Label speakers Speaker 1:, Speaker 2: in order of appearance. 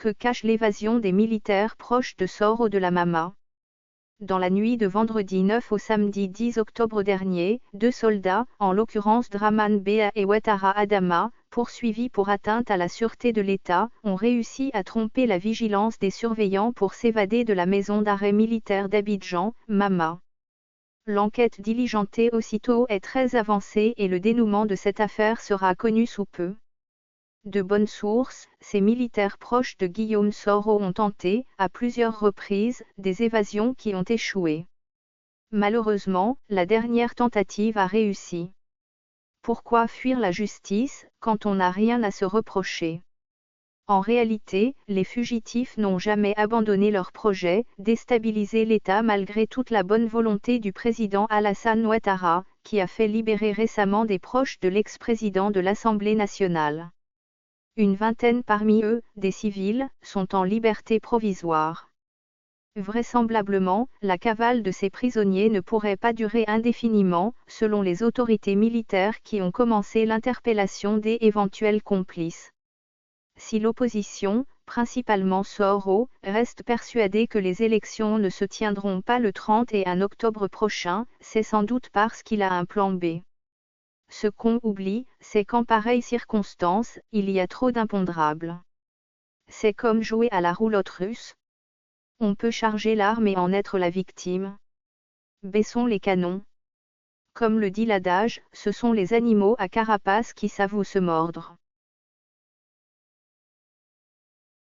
Speaker 1: que cache l'évasion des militaires proches de Soro de la Mama. Dans la nuit de vendredi 9 au samedi 10 octobre dernier, 2 soldats, en l'occurrence Draman Bea et Ouattara Adama, poursuivis pour atteinte à la sûreté de l'État, ont réussi à tromper la vigilance des surveillants pour s'évader de la maison d'arrêt militaire d'Abidjan, Mama. L'enquête diligentée aussitôt est très avancée et le dénouement de cette affaire sera connu sous peu. De bonnes sources, ces militaires proches de Guillaume Soro ont tenté, à plusieurs reprises, des évasions qui ont échoué. Malheureusement, la dernière tentative a réussi. Pourquoi fuir la justice, quand on n'a rien à se reprocher? En réalité, les fugitifs n'ont jamais abandonné leur projet, déstabiliser l'État malgré toute la bonne volonté du président Alassane Ouattara, qui a fait libérer récemment des proches de l'ex-président de l'Assemblée nationale. Une vingtaine parmi eux, des civils, sont en liberté provisoire. Vraisemblablement, la cavale de ces prisonniers ne pourrait pas durer indéfiniment, selon les autorités militaires qui ont commencé l'interpellation des éventuels complices. Si l'opposition, principalement Soro, reste persuadée que les élections ne se tiendront pas le 31 octobre prochain, c'est sans doute parce qu'il a un plan B. Ce qu'on oublie, c'est qu'en pareille circonstance, il y a trop d'impondérables. C'est comme jouer à la roulotte russe. On peut charger l'arme et en être la victime. Baissons les canons. Comme le dit l'adage, ce sont les animaux à carapace qui savent où se mordre.